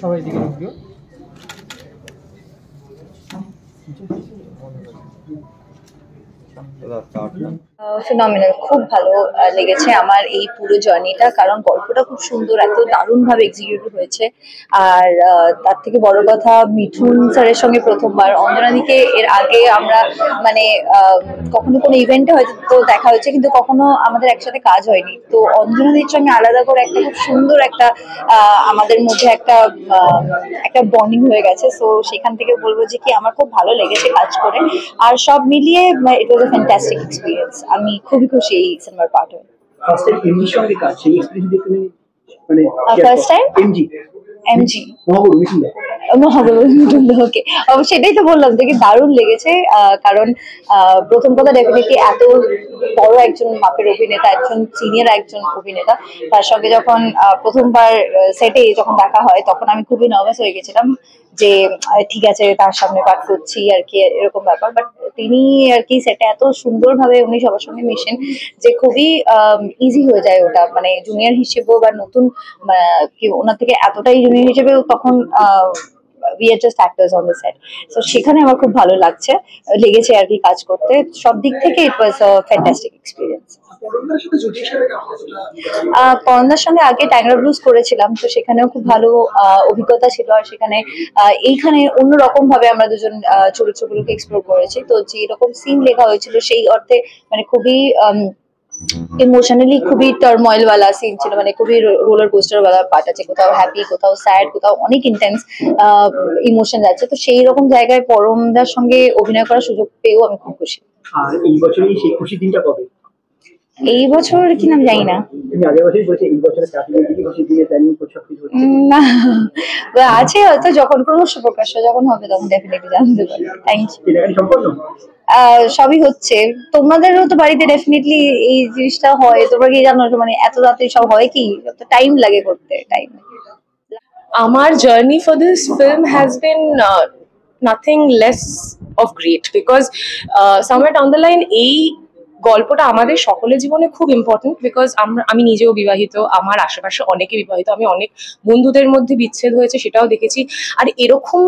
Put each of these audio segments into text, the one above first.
সবাই দিকে ঢুকিও। ফিনোমিনাল, খুব ভালো লেগেছে আমার এই পুরো জার্নিটা, কারণ গল্পটা খুব সুন্দর, এত দারুণ ভাবে এক্সিকিউট হয়েছে। আর তার থেকে বড় কথা, মিঠুন স্যারের সঙ্গে প্রথমবার, অঞ্জনাদিকে এর আগে আমরা মানে কখনো কোনো ইভেন্টে হয়তো দেখা হয়েছে, কিন্তু কখনো আমাদের একসাথে কাজ হয়নি। তো অঞ্জনাদির সঙ্গে আলাদা করে একটা খুব সুন্দর একটা আমাদের মধ্যে একটা একটা বন্ডিং হয়ে গেছে। সো সেখান থেকে বলবো যে কি আমার খুব ভালো লেগেছে কাজ করে। আর সব মিলিয়ে ইট ওয়াজ আ ফ্যান্টাস্টিক এক্সপিরিয়েন্স। আমি খুবই খুশি এই সিনেমার পার্ট হয়ে। ফার্স্ট টাইম এমজির সঙ্গে কাজ, সেই এক্সপেরিয়েন্স দেখে মানে ফার্স্ট টাইম এমজি ওকে, সেটাই তো বললাম যে কি দারুণ লেগেছে। কারণ প্রথম কথা ডেফিনেটলি এত বড় একজন মাপের অভিনেতা, একজন সিনিয়র একজন অভিনেতা, তার সঙ্গে যখন প্রথমবার সেটে যখন দেখা হয় তখন আমি খুবই নার্ভাস হয়ে গেছিলাম যে ঠিক আছে তার সামনে পাঠ করছি আর কি, এরকম ব্যাপার। বাট তিনি আর কি সেটা এত সুন্দরভাবে উনি সবার সঙ্গে মিশেন যে খুবই ইজি হয়ে যায় ওটা, মানে জুনিয়র হিসেবেও বা নতুন কি ওনার থেকে এতটাই জুনিয়র হিসেবেও তখন we are just actors on the set. So সেখানে আমার খুব ভালো লেগেছে আর কি কাজ করতে। সব দিক থেকে ইট ওয়াজ আ ফ্যান্টাস্টিক এক্সপিরিয়েন্স। করোনার সঙ্গে আগে ট্যাংরা ব্লুজ করেছিলাম, তো সেখানেও খুব ভালো অভিজ্ঞতা ছিল। আর সেখানে এইখানে অন্যরকম ভাবে আমরা দুজন চরিত্রগুলোকে এক্সপ্লোর করেছি। তো যেরকম সিন লেখা হয়েছিল সেই অর্থে মানে খুবই ইমোশনালি খুবই টার্ময়েল ওয়ালা সিন ছিল, মানে খুবই রোলার কোস্টার ওয়ালা পার্ট আছে, কোথাও হ্যাপি, কোথাও স্যাড, কোথাও অনেক ইন্টেন্স ইমোশন যাচ্ছে। তো সেই রকম জায়গায় পরমদার সঙ্গে অভিনয় করার সুযোগ পেয়েও আমি খুব খুশি। আর এই বছরই সেই খুশি দিনটা কবে? এই বছর কি নাম জানি না, না আছে হয়তো, যখন ক্রমশ প্রকাশ্য যখন হবে তখন ডেফিনেটলি জানতে পারবে। Thank you. সবই হচ্ছে, তোমাদেরও তো বাড়িতে ডেফিনেটলি এই জিনিসটা হয়, তোমরা কি জানো মানে এত রাতে সব হয় কি, টাইম লাগে করতে, টাইম। আমার journey for this film has been nothing less of great, because somewhere down the line এই গল্পটা আমাদের সকলের জীবনে খুব ইম্পর্টেন্ট। বিকজ আমি নিজেও বিবাহিত, আমার আশেপাশে অনেকে বিবাহিত, আমি অনেক বন্ধুদের মধ্যে বিচ্ছেদ হয়েছে সেটাও দেখেছি। আর এরকম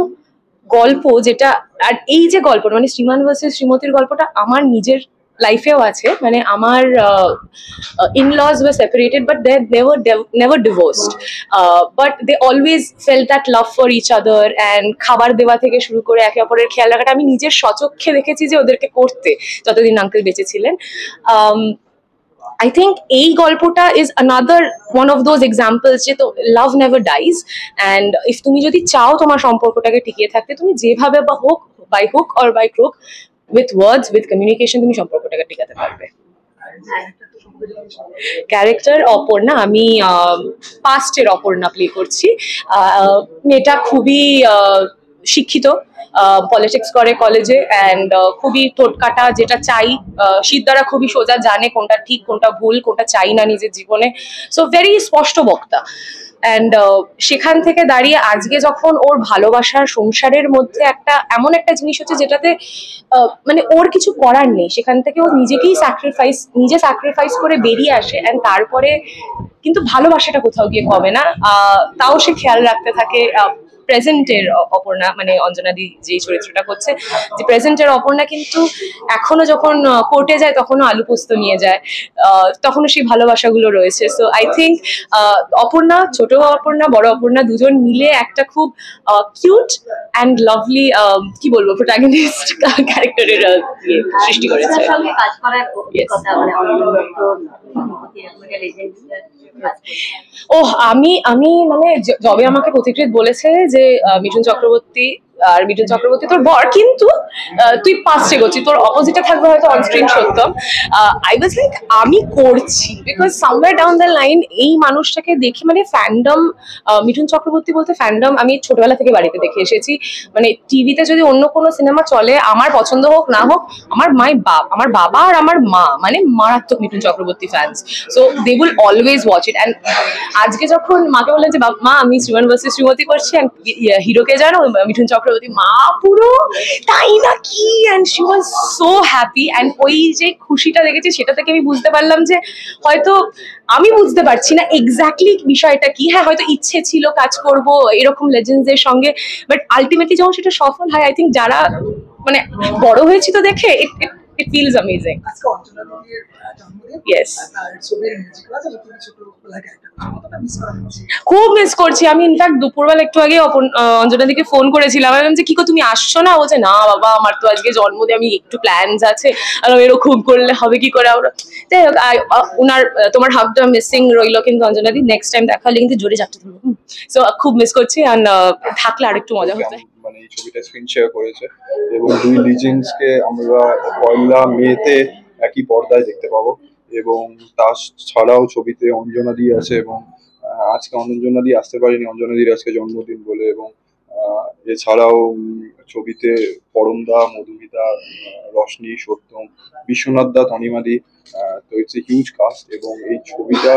গল্প যেটা, আর এই যে গল্পটা মানে শ্রীমান ভার্সেস শ্রীমতীর গল্পটা আমার নিজের লাইফেও আছে। মানে আমার in-laws were separated but they never divorced, but they always felt that love for each other, and খাবার দেওয়া থেকে শুরু করে একে অপরের খেয়াল রাখাটা আমি নিজের স্বচক্ষে দেখেছি যে ওদেরকে করতে যতদিন আঙ্কেল বেঁচে ছিলেন। I think এই গল্পটা is another one of those examples যে তো love never dies, and if তুমি যদি চাও তোমার সম্পর্কটাকে টিকিয়ে থাকতে, তুমি যেভাবে বা হোক, by hook or by crook, with words, with communication, তুমি সম্পর্কটাকে টিকাতে পারবে। ক্যারেক্টার অপর্ণা, আমি পাস্টের অপর্ণা প্লে করছি। মেয়েটা খুবই শিক্ষিত, পলিটিক্স করে কলেজে, অ্যান্ড খুবই ঠোঁটকাটা, যেটা চাই সিদ্ধারা খুবই সোজা, জানে কোনটা ঠিক কোনটা ভুল, কোনটা চাই না নিজের জীবনে। সো ভেরি স্পষ্ট বক্তা। অ্যান্ড সেখান থেকে দাঁড়িয়ে আজকে যখন ওর ভালোবাসার সংসারের মধ্যে একটা এমন একটা জিনিস হচ্ছে যেটাতে মানে ওর কিছু করার নেই, সেখান থেকে ও নিজে স্যাক্রিফাইস করে বেরিয়ে আসে। অ্যান্ড তারপরে কিন্তু ভালোবাসাটা কোথাও গিয়ে কমে না, তাও সে খেয়াল রাখতে থাকে প্রেজেন্টের অপর্ণা, মানে অঞ্জনাদি যে চরিত্রটা করছে, যে প্রেজেন্টের অপর্ণা কিন্তু এখনো যখন কোর্টে যায় তখনও আলু পোস্ত নিয়ে যায়, তখনও সেই ভালোবাসাগুলো রয়েছে। সো আই থিঙ্ক অপর্ণা, ছোট অপর্ণা বড় অপর্ণা দুজন মিলে একটা খুব কিউট অ্যান্ড লাভলি কি বলবো প্রোটাগনিস্ট ক্যারেক্টারের সৃষ্টি করেছে। আমি মানে যবে আমাকে পথিকৃৎ বলেছে যে মিঠুন চক্রবর্তী আর মিঠুন চক্রবর্তী তোর বর, কিন্তু তুই পাস্টে করছিস, তোর অপোজিটে থাকবে হয়তো onscreen Satyam. I was like আমি করছি, because somewhere down the line এই মানুষটাকে দেখে মানে ফ্যান্ডম, মিঠুন চক্রবর্তী বলতে ফ্যান্ডম আমি ছোটবেলা থেকে বাড়িতে দেখে এসেছি। মানে টিভিতে যদি অন্য কোনো সিনেমা চলে, আমার পছন্দ হোক না হোক, আমার বাবা আর আমার মা মানে মারাত্মক Mithun Chakraborty fans. So they will always watch it. And আজকে যখন মাকে বললেন যে মা আমি শ্রীমান ভার্সেস শ্রীমতী করছি, হিরোকে জানো, মিঠুন চক্রবর্তী, মা পুরো তাই নাকি, and she was so happy. And ওই যে খুশিটা দেখেছি সেটা থেকে আমি বুঝতে পারলাম যে হয়তো আমি বুঝতে পারছি না এক্স্যাক্টলি বিষয়টা কি, হ্যাঁ হয়তো ইচ্ছে ছিল কাজ করব এরকম লেজেন্ডসদের সঙ্গে, বাট আলটিমেটলি যখন সেটা সফল হয়, আই থিঙ্ক যারা মানে বড় হয়েছি তো দেখে ইট ফিলস অ্যামেজিং। আজকে অঞ্জনা দিদির জন্মদিন। Yes. তার ছবির মিউজিক আছে, তুমি ছোটবেলা ক্যারেক্টার কতটা মিস করা হচ্ছে? খুব মিস করছি আমি। ইনফ্যাক্ট দুপুরবেলা একটু আগে অঞ্জনা দিকে ফোন করেছিলাম, আমি বললাম যে কি গো তুমি আসছো না? বলছে না বাবা আমার তো আজকে জন্মদিন, আমি একটু প্ল্যানস আছে, আর এরকম করলে হবে কি করে আমরা। যাই হোক উনার তোমার হাফটা মিসিং রইলো, কিন্তু অঞ্জনা দি নেক্সট টাইম দেখা হলে কিন্তু জোরে চাপতে থাকবো। সো খুব মিস করছি, অ্যান্ড থাকলে আরেকটু মজা হতো। মানে এই ছবিটা স্ক্রিন শেয়ার করেছে এবং দুই লিজেন্ডস কে আমরা পয়লা মেতে একই পর্দায় দেখতে পাবো। এবং তার ছাড়াও ছবিতে অঞ্জনা দি আছে, এবং আজকে অঞ্জনা দি আসতে পারেনি, অঞ্জনা দির আজকে জন্মদিন বলে। এবং এছাড়াও ছবিতে পরমদা, মধুমিতা, রশনি, সত্যম, বিশ্বনাথ দা, তনিমাদি। তো ইটস এ হিউজ কাস্ট। এবং এই ছবিটা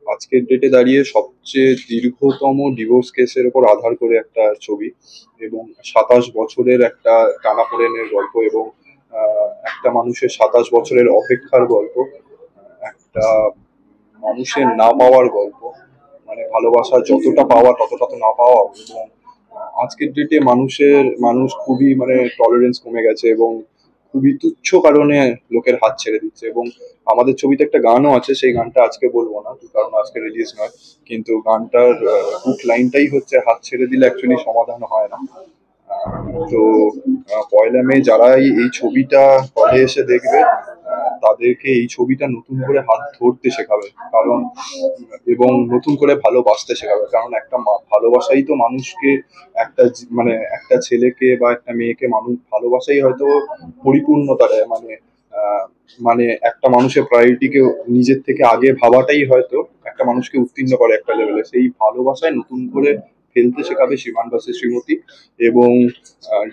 আজকের ডেটে দাঁড়িয়ে সবচেয়ে দীর্ঘতম ডিভোর্স কেসের উপর আধার করে একটা ছবি, এবং 27 বছরের একটা টানাপোড়েনের গল্প, এবং একটা মানুষের 27 বছরের অপেক্ষার গল্প, একটা মানুষের না পাওয়ার গল্প, মানে ভালোবাসা যতটা পাওয়া ততটা তো না পাওয়া। এবং আজকের ডেটে মানুষ খুবই মানে টলারেন্স কমে গেছে, এবং খুবই তুচ্ছ কারণে লোকের হাত ছেড়ে দিচ্ছে। এবং আমাদের ছবিতে একটা গানও আছে, সেই গানটা আজকে বলবো না কারণ আজকে রিলিজ নয়, কিন্তু গানটার হুক লাইনটাই হচ্ছে হাত ছেড়ে দিলে অ্যাকচুয়ালি সমাধান হয় না। তো পয়লা মে যারাই এই ছবিটা হলে এসে দেখবে, তাদেরকে এই ছবিটা নতুন করে হাত ধরতে শেখাবে, কারণ এবং নতুন করে ভালোবাসতে শেখাবে। কারণ একটা ভালোবাসাই তো মানুষকে একটা মানে একটা ছেলেকে বা একটা মেয়েকে মানুষ ভালোবাসাই হয়তো পরিপূর্ণতা দেয়। মানে একটা মানুষের প্রায়োরিটিকে নিজের থেকে আগে ভাবাটাই হয়তো একটা মানুষকে উত্তীর্ণ করে একটা লেভেলে। সেই ভালোবাসায় নতুন করে ফেলতে শেখাবে শ্রীমান ভার্সেস শ্রীমতী। এবং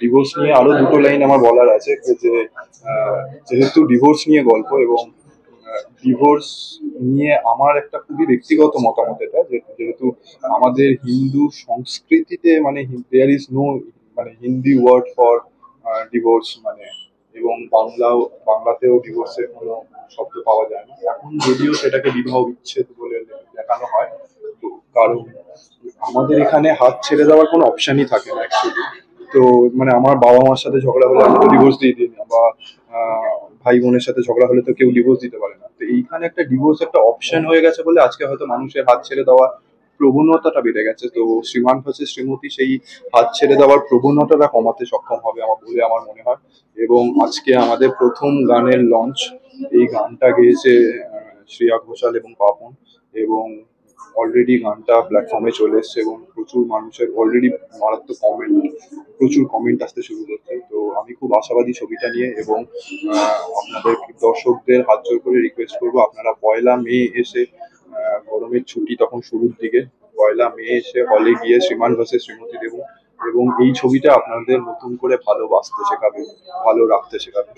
ডিভোর্স নিয়ে আরো দুটো লাইন আমার বলার আছে, যে যেহেতু ডিভোর্স নিয়ে গল্প, এবং ডিভোর্স নিয়ে আমার একটা খুবই ব্যক্তিগত মতামত এটা, যেহেতু আমাদের হিন্দু সংস্কৃতিতে মানে দেয়ার ইজ নো মানে হিন্দি ওয়ার্ড ফর ডিভোর্স, মানে এবং বাংলাতেও ডিভোর্সের কোনো শব্দ পাওয়া যায় না এখন, যদিও সেটাকে বিবাহ বিচ্ছেদ বলে দেখানো হয়। তো কারণ আমাদের এখানে হাত ছেড়ে দেওয়ার কোনো অপশনই থাকে না অ্যাকচুয়ালি। তো মানে আমার বাবা মার সাথে ঝগড়া হলে আমি তো ডিভোর্স দিয়ে দিই না, বা ভাই বোনের সাথে ঝগড়া হলে তো কেউ ডিভোর্স দিতে পারে না। তো এইখানে একটা ডিভোর্স একটা অপশন হয়ে গেছে বলে আজকে হয়তো মানুষের হাত ছেড়ে দেওয়া প্রবণতাটা বেড়ে গেছে। তো শ্রীমান ভার্সেস শ্রীমতী সেই হাত ছেড়ে দেওয়ার প্রবণতাটা কমাতে সক্ষম হবে আমার মনে হয়। এবং আজকে আমাদের প্রথম গানের লঞ্চ, এই গানটা গেয়েছে শ্রেয়া ঘোষাল এবং পাপন, এবং অলরেডি গানটা প্ল্যাটফর্মে চলে এসছে, এবং প্রচুর মানুষের অলরেডি মারাত্মক প্রচুর কমেন্ট আসতে শুরু করছে। তো আমি খুব আশাবাদী ছবিটা নিয়ে, এবং আপনাদের দর্শকদের হাত জোর করে রিকোয়েস্ট করবো, আপনারা পয়লা মে এসে, গরমের ছুটি তখন শুরুর দিকে, পয়লা মে এসে হলে গিয়ে শ্রীমান ভার্সেস শ্রীমতী দেখুন, এবং এই ছবিটা আপনাদের নতুন করে ভালোবাসতে শেখাবে, ভালো রাখতে শেখাবে।